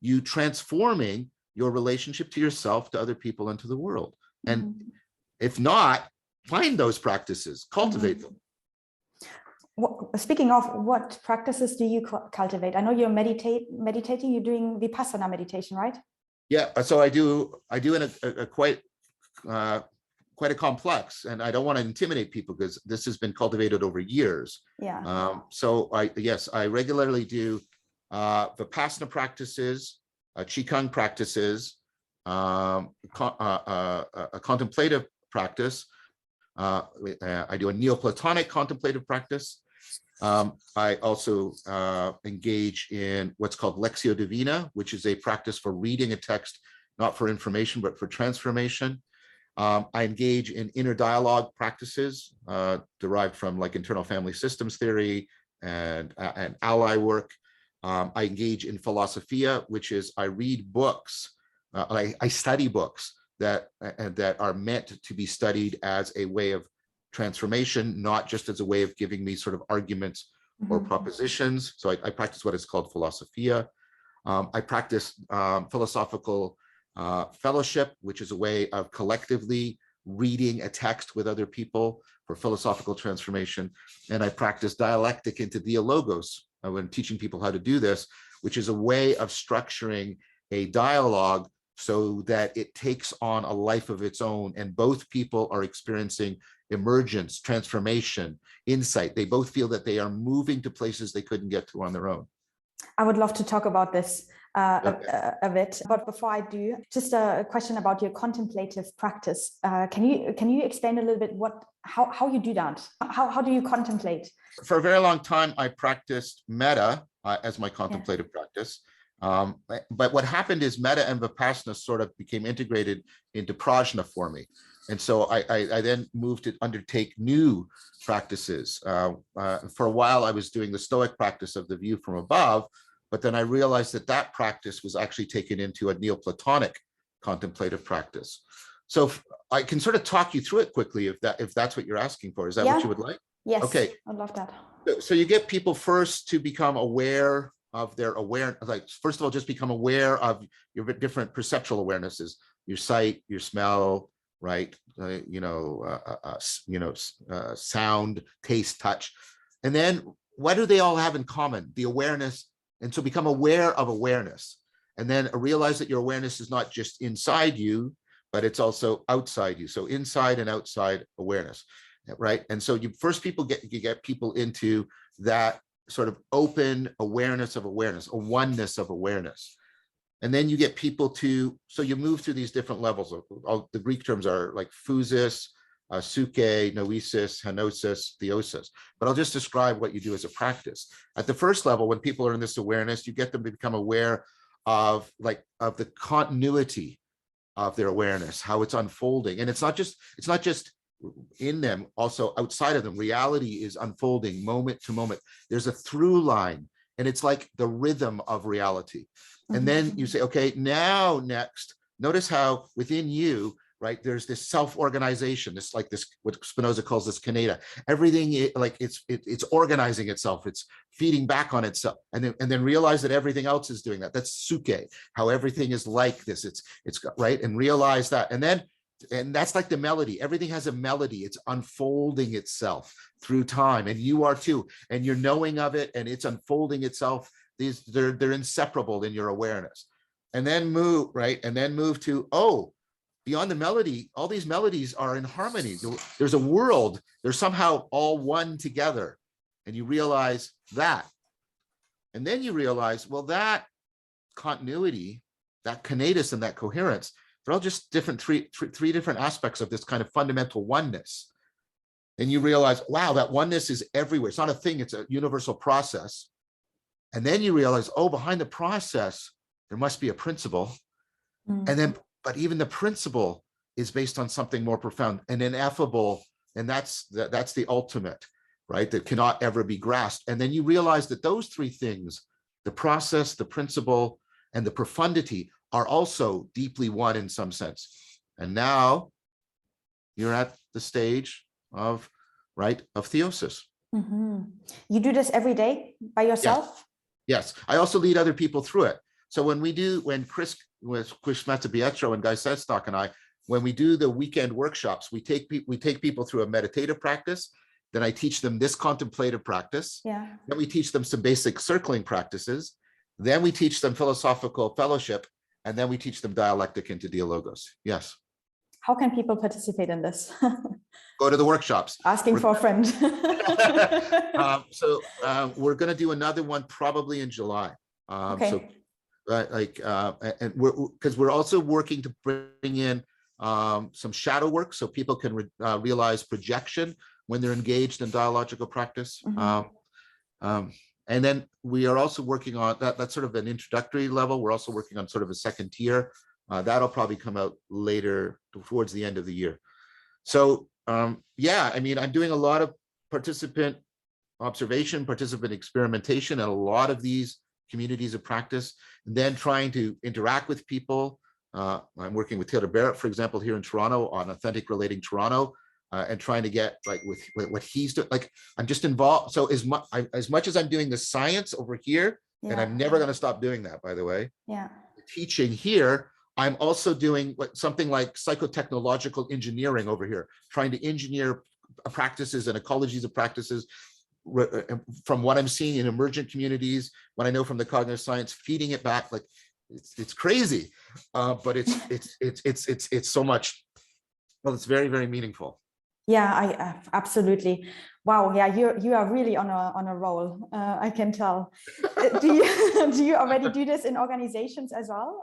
you transforming your relationship to yourself, to other people, and to the world? And if not, find those practices, cultivate them. Speaking of, what practices do you cultivate? I know you're meditating, you're doing Vipassana meditation, right? Yeah, so I do in a quite a complex, and I don't want to intimidate people because this has been cultivated over years. Yeah. So I regularly do Vipassana practices, Qigong practices, a contemplative practice. I do a Neoplatonic contemplative practice. I also engage in what's called Lectio Divina, which is a practice for reading a text, not for information, but for transformation. I engage in inner dialogue practices derived from like internal family systems theory and ally work. I engage in philosophia, which is I read books, I study books that are meant to be studied as a way of transformation, not just as a way of giving me sort of arguments or propositions. So I practice what is called philosophia. I practice philosophical fellowship, which is a way of collectively reading a text with other people for philosophical transformation. And I practice dialectic into dialogos when teaching people how to do this, which is a way of structuring a dialogue so that it takes on a life of its own, and both people are experiencing emergence, transformation, insight. They both feel that they are moving to places they couldn't get to on their own. I would love to talk about this a bit, but before I do, just a question about your contemplative practice. Can you explain a little bit how you do that? How do you contemplate? For a very long time, I practiced metta as my contemplative practice. But what happened is metta and Vipassana sort of became integrated into prajna for me. And so I then moved to undertake new practices. For a while, I was doing the Stoic practice of the view from above, but then I realized that that practice was actually taken into a Neoplatonic contemplative practice. So I can sort of talk you through it quickly if that's what you're asking for. Is that what you would like? Yes. Okay. I'd love that. So you get people first to become aware of their awareness. Like, first of all, just become aware of your different perceptual awarenesses, your sight, your smell, right? Sound, taste, touch. And then what do they all have in common? The awareness. And so become aware of awareness. And then realize that your awareness is not just inside you, but it's also outside you. So inside and outside awareness, right? And so you get people into that sort of open awareness of awareness, a oneness of awareness. And then you get people to, so you move through these different levels. All the Greek terms are like phusis, suke, noesis, henosis, theosis. But I'll just describe what you do as a practice. At the first level, when people are in this awareness, you get them to become aware of the continuity of their awareness, how it's unfolding. And it's not just in them, also outside of them. Reality is unfolding moment to moment. There's a through line, and it's like the rhythm of reality. And then you say, okay, now next, notice how within you, right, there's this self-organization, this what Spinoza calls this kineta. Everything it's organizing itself, it's feeding back on itself, and then realize that everything else is doing that. That's suke, how everything is like this. It's right, and realize that, and that's like the melody. Everything has a melody. It's unfolding itself through time, and you are too, and you're knowing of it, and it's unfolding itself. They're inseparable in your awareness. And then move to, beyond the melody, all these melodies are in harmony. There's a world, they're somehow all one together. And you realize that. And then you realize, well, that continuity, that kinetis and that coherence, they're all just three different aspects of this kind of fundamental oneness. And you realize, wow, that oneness is everywhere. It's not a thing, it's a universal process. And then you realize, behind the process, there must be a principle. But even the principle is based on something more profound and ineffable. And that's the ultimate, right? That cannot ever be grasped. And then you realize that those three things, the process, the principle, and the profundity, are also deeply one in some sense. And now you're at the stage of theosis. You do this every day by yourself? Yes. I also lead other people through it. So when Chris Metzabietro and Guy Sedstock and I, when we do the weekend workshops, we take people through a meditative practice. Then I teach them this contemplative practice. Yeah. Then we teach them some basic circling practices. Then we teach them philosophical fellowship. And then we teach them dialectic into dialogos. Yes. How can people participate in this? Go to the workshops. Asking for a friend. So we're going to do another one probably in July. Okay. And we're also working to bring in some shadow work so people can realize projection when they're engaged in dialogical practice. And then we are also working on that's sort of an introductory level. We're also working on sort of a second tier. That'll probably come out later towards the end of the year. So yeah, I mean, I'm doing a lot of participant observation, participant experimentation, and a lot of these communities of practice, and then trying to interact with people. I'm working with Taylor Barrett, for example, here in Toronto on Authentic Relating Toronto, and trying to get with what he's doing. I'm just involved. So as much as I'm doing the science over here, and I'm never going to stop doing that, by the way. Yeah. Teaching here, I'm also doing something like psychotechnological engineering over here, trying to engineer practices and ecologies of practices from what I'm seeing in emergent communities, what I know from the cognitive science, feeding it back. It's crazy, but it's so much. Well, it's very, very meaningful. Yeah, I absolutely. Wow. Yeah, you are really on a roll. I can tell. Do you already do this in organizations as well?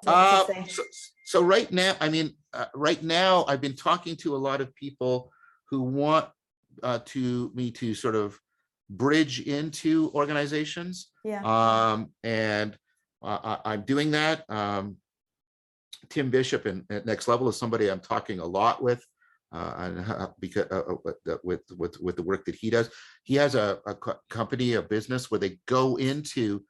So right now, I mean, right now I've been talking to a lot of people who want me to sort of bridge into organizations. Yeah. And I'm doing that. Tim Bishop at Next Level is somebody I'm talking a lot with. because with the work that he does. He has a company, a business where they go into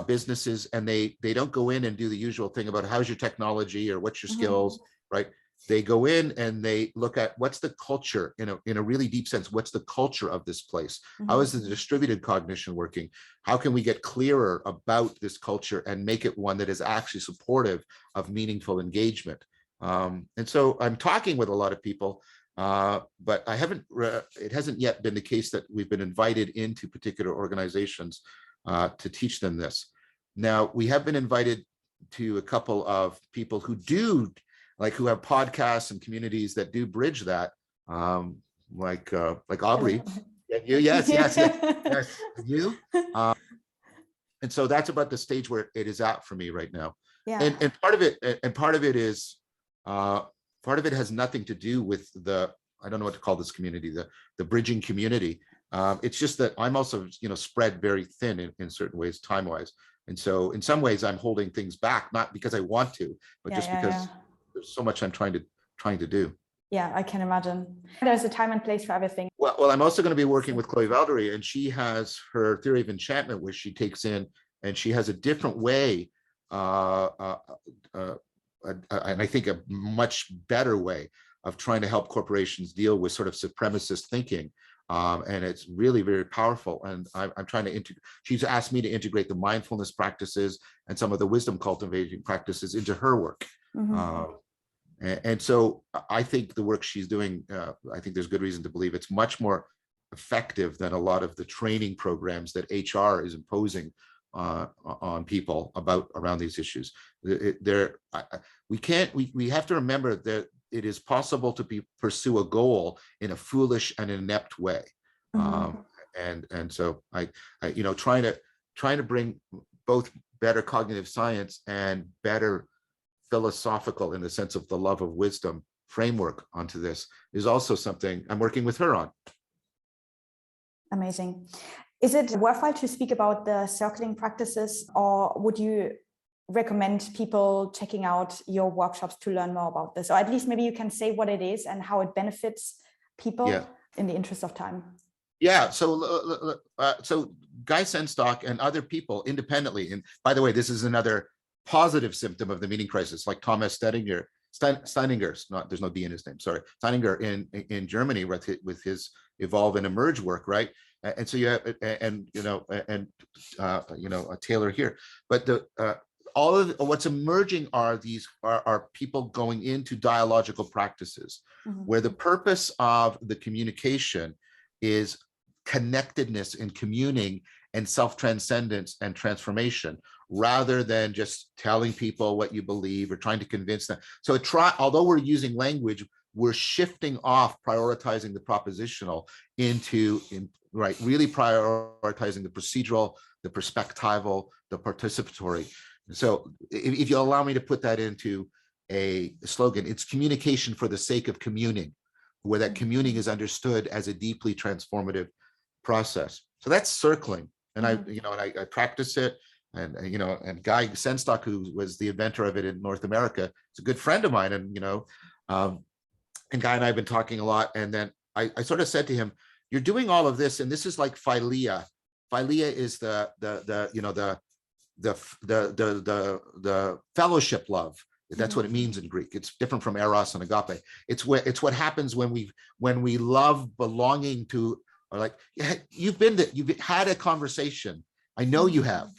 businesses, and they don't go in and do the usual thing about how's your technology or what's your skills, right? They go in and they look at what's the culture in a really deep sense. What's the culture of this place? How is the distributed cognition working? How can we get clearer about this culture and make it one that is actually supportive of meaningful engagement? And so I'm talking with a lot of people, but it hasn't yet been the case that we've been invited into particular organizations to teach them this. Now, we have been invited to a couple of people who have podcasts and communities that do bridge that, like Aubrey. Yes, you. And so that's about the stage where it is at for me right now. Yeah. And part of it has nothing to do with I don't know what to call this community, the bridging community. It's just that I'm also, spread very thin in certain ways, time-wise. And so in some ways I'm holding things back, not because I want to, but just because there's so much I'm trying to do. Yeah, I can imagine. There's a time and place for everything. Well, I'm also going to be working with Chloe Valdery, and she has her theory of enchantment, which she takes in, and she has a different way, and I think a much better way of trying to help corporations deal with sort of supremacist thinking. And it's really very powerful. And I'm trying to integrate. She's asked me to integrate the mindfulness practices and some of the wisdom cultivating practices into her work. And so I think the work she's doing, I think there's good reason to believe it's much more effective than a lot of the training programs that HR is imposing on people around these issues. We have to remember that it is possible to pursue a goal in a foolish and inept way. And so I trying to bring both better cognitive science and better philosophical, in the sense of the love of wisdom, framework onto this is also something I'm working with her on. Amazing. Is it worthwhile to speak about the circling practices, or would you recommend people checking out your workshops to learn more about this? Or at least maybe you can say what it is and how it benefits people in the interest of time. Yeah, so Guy Senstock and other people independently, and by the way, this is another positive symptom of the meaning crisis, like Thomas Steininger, there's no D in his name, sorry, Steininger in Germany with his Evolve and Emerge work, right? And so you have, Taylor here, but all of what's emerging are people going into dialogical practices where the purpose of the communication is connectedness and communing and self-transcendence and transformation, rather than just telling people what you believe or trying to convince them. So although we're using language, we're shifting off prioritizing the propositional into really prioritizing the procedural, the perspectival, the participatory. So if you allow me to put that into a slogan, it's communication for the sake of communing, where that communing is understood as a deeply transformative process. So that's circling. And I practice it. And Guy Senstock, who was the inventor of it in North America, is a good friend of mine. And and Guy and I have been talking a lot. And then I sort of said to him, "You're doing all of this, and this is like philia. Philia is the fellowship love. That's what it means in Greek. It's different from eros and agape. It's what happens when we love belonging to, or like you've had a conversation. I know you have.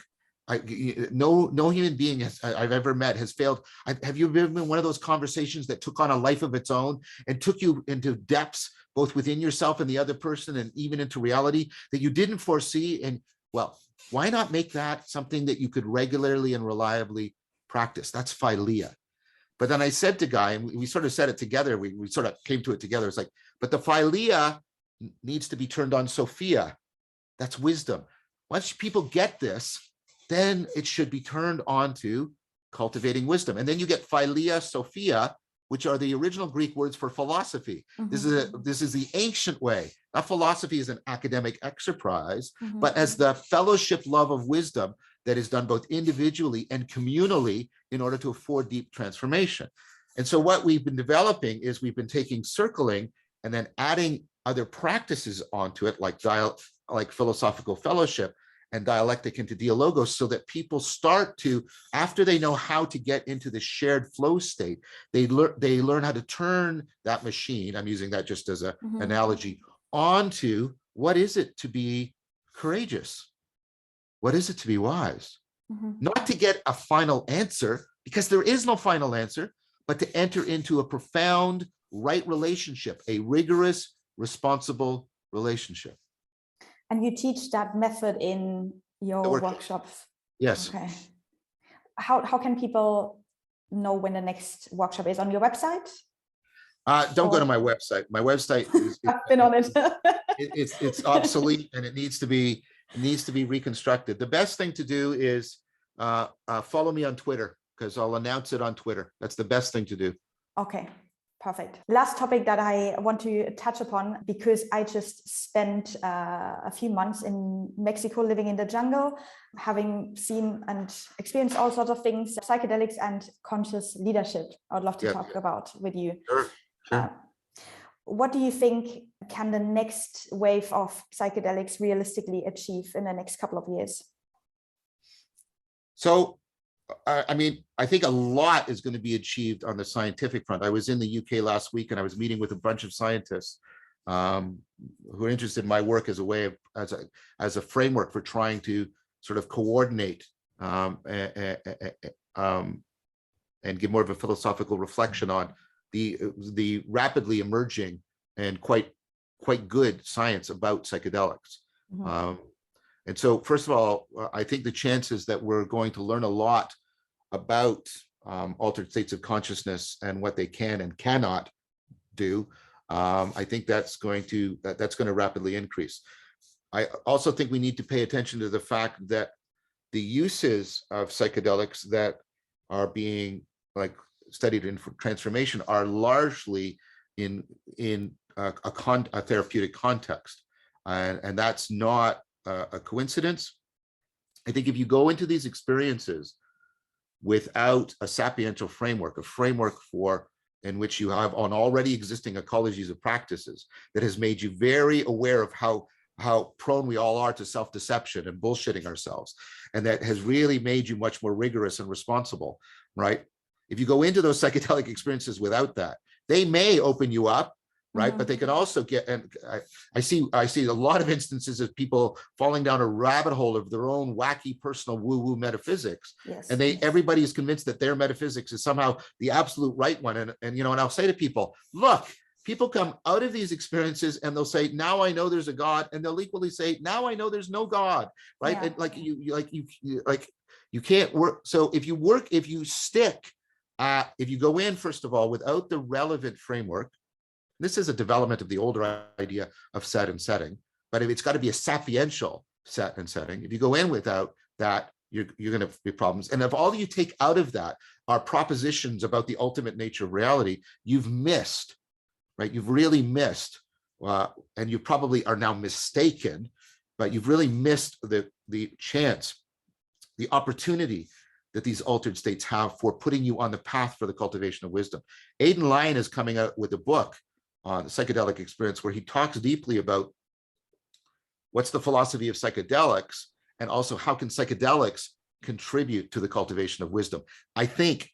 No human being I've ever met has failed. Have you been in one of those conversations that took on a life of its own and took you into depths, both within yourself and the other person, and even into reality that you didn't foresee? And well, why not make that something that you could regularly and reliably practice? That's philia. But then I said to Guy, and we sort of said it together, we sort of came to it together. It's like, but the philia needs to be turned on Sophia. That's wisdom. Once people get this, then it should be turned on to cultivating wisdom. And then you get philia, Sophia, which are the original Greek words for philosophy. This is the ancient way. Not philosophy as an academic exercise, but as the fellowship love of wisdom, that is done both individually and communally in order to afford deep transformation. And so what we've been developing is we've been taking circling and then adding other practices onto it, like philosophical fellowship and dialectic into dialogos, so that people start to, after they know how to get into the shared flow state, they learn how to turn that machine, I'm using that just as an analogy, onto what is it to be courageous? What is it to be wise? Not to get a final answer, because there is no final answer, but to enter into a profound right relationship, a rigorous, responsible relationship. And you teach that method in your workshops? Yes. Okay. How can people know when the next workshop is? On your website? Don't go to my website. My website is I've been on it. it's obsolete, and it needs to be reconstructed. The best thing to do is follow me on Twitter, because I'll announce it on Twitter. That's the best thing to do. Okay. Perfect. Last topic that I want to touch upon, because I just spent a few months in Mexico living in the jungle, having seen and experienced all sorts of things, psychedelics and conscious leadership. I would love to talk about with you. Sure. What do you think can the next wave of psychedelics realistically achieve in the next couple of years? So, I mean, I think a lot is going to be achieved on the scientific front. I was in the UK last week, and I was meeting with a bunch of scientists who are interested in my work as a way of, as a framework for trying to sort of coordinate and give more of a philosophical reflection on the rapidly emerging and quite good science about psychedelics. And so, first of all, I think the chances that we're going to learn a lot about altered states of consciousness and what they can and cannot do, I think that's going to rapidly increase. I also think we need to pay attention to the fact that the uses of psychedelics that are being studied in transformation are largely in a therapeutic context, and that's not a coincidence. I think if you go into these experiences without a sapiential framework, a framework in which you have on already existing ecologies of practices that has made you very aware of how prone we all are to self-deception and bullshitting ourselves, and that has really made you much more rigorous and responsible, right? If you go into those psychedelic experiences without that, they may open you up, right? But they can also get, and I see a lot of instances of people falling down a rabbit hole of their own wacky personal woo-woo metaphysics. Yes. And everybody is convinced that their metaphysics is somehow the absolute right one. And I'll say to people, look, people come out of these experiences and they'll say, now I know there's a God. And they'll equally say, now I know there's no God, right? Yeah. And you can't work. So if you go in, first of all, without the relevant framework, this is a development of the older idea of set and setting, but it's got to be a sapiential set and setting. If you go in without that, you're going to be problems. And if all you take out of that are propositions about the ultimate nature of reality, you've missed, right? You've really missed, and you probably are now mistaken, but you've really missed the chance, the opportunity that these altered states have for putting you on the path for the cultivation of wisdom. Aidan Lyon is coming out with a book on the psychedelic experience where he talks deeply about what's the philosophy of psychedelics, and also how can psychedelics contribute to the cultivation of wisdom. I think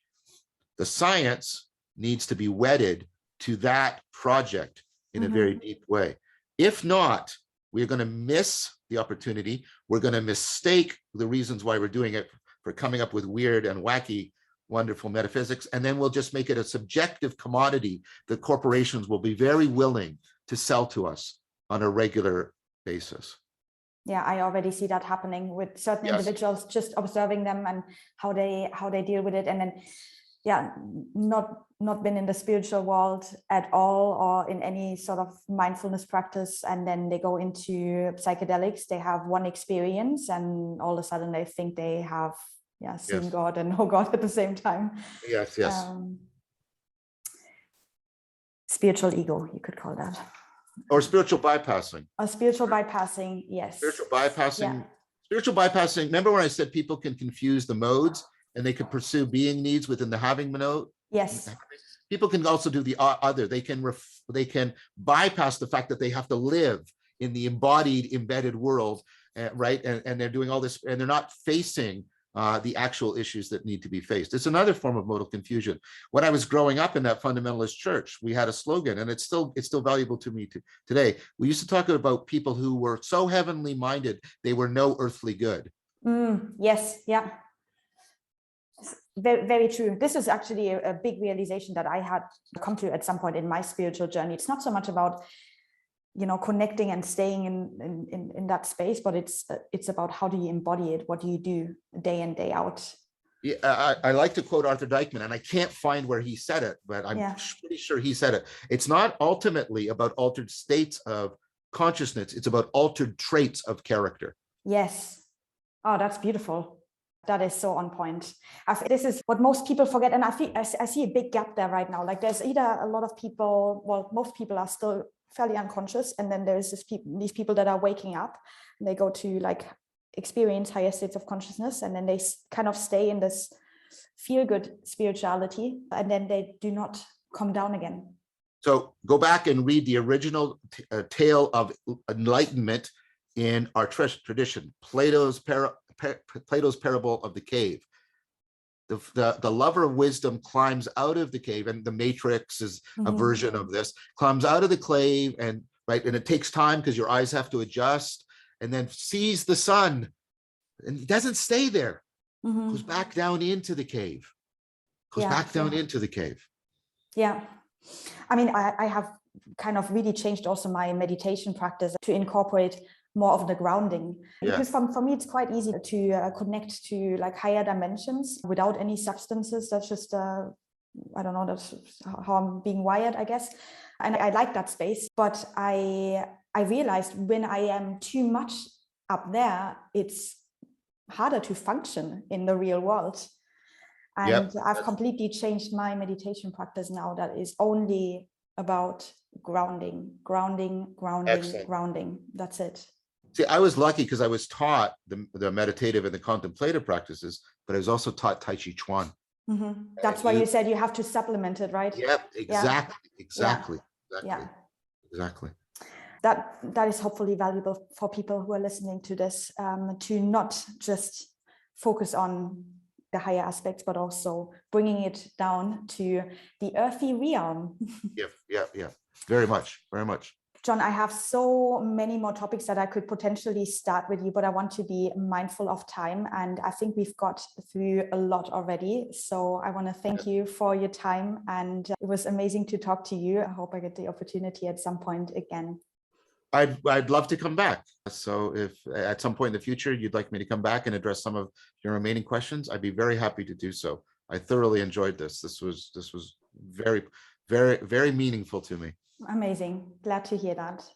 the science needs to be wedded to that project in a very deep way. If not, we're going to miss the opportunity. We're going to mistake the reasons why we're doing it for coming up with weird and wacky, wonderful metaphysics, and then we'll just make it a subjective commodity that corporations will be very willing to sell to us on a regular basis. Yeah, I already see that happening with certain individuals, just observing them and how they deal with it, and then not been in the spiritual world at all or in any sort of mindfulness practice, and then they go into psychedelics, they have one experience and all of a sudden they think they have seen God and know God at the same time. Yes. Spiritual ego, you could call that. Or spiritual bypassing. Spiritual bypassing, yes. Spiritual bypassing. Spiritual bypassing. Remember when I said people can confuse the modes and they could pursue being needs within the having mode? Yes. people can also do the other. They can bypass the fact that they have to live in the embodied, embedded world, right? And they're doing all this, and they're not facing the actual issues that need to be faced. It's another form of modal confusion. When I was growing up in that fundamentalist church, we had a slogan, and it's still valuable to me today. We used to talk about people who were so heavenly minded, they were no earthly good. Yes, yeah. Very, very true. This is actually a big realization that I had come to at some point in my spiritual journey. It's not so much about, connecting and staying in that space, but it's about how do you embody it? What do you do day in, day out? Yeah, I like to quote Arthur Deichmann, and I can't find where he said it, but I'm pretty sure he said it. It's not ultimately about altered states of consciousness. It's about altered traits of character. Yes. Oh, that's beautiful. That is so on point. This is what most people forget. And I see a big gap there right now. Like there's either a lot of people, well, most people are still fairly unconscious. And then there's these people that are waking up, and they go to like experience higher states of consciousness. And then they kind of stay in this feel-good spirituality. And then they do not come down again. So go back and read the original tale of enlightenment in our tradition, Plato's parable of the cave. The lover of wisdom climbs out of the cave, and the Matrix is a version of this, climbs out of the cave, and it takes time because your eyes have to adjust, and then sees the sun, and he doesn't stay there, goes back down into the cave, into the cave. Yeah. I mean, I have kind of really changed also my meditation practice to incorporate more of the grounding, because for me it's quite easy to connect to like higher dimensions without any substances. That's just I don't know, that's how I'm being wired, I guess, and I like that space. But I realized when I am too much up there, it's harder to function in the real world. And I've completely changed my meditation practice now. That is only about grounding. Excellent. Grounding. That's it. See, I was lucky because I was taught the meditative and the contemplative practices, but I was also taught Tai Chi Chuan. That's why you said you have to supplement it, right? Yep, exactly. That is hopefully valuable for people who are listening to this, to not just focus on the higher aspects, but also bringing it down to the earthy realm. Yeah. Very much. John, I have so many more topics that I could potentially start with you, but I want to be mindful of time. And I think we've got through a lot already. So I want to thank you for your time. And it was amazing to talk to you. I hope I get the opportunity at some point again. I'd love to come back. So if at some point in the future you'd like me to come back and address some of your remaining questions, I'd be very happy to do so. I thoroughly enjoyed this. This was very, very, very meaningful to me. Amazing. Glad to hear that.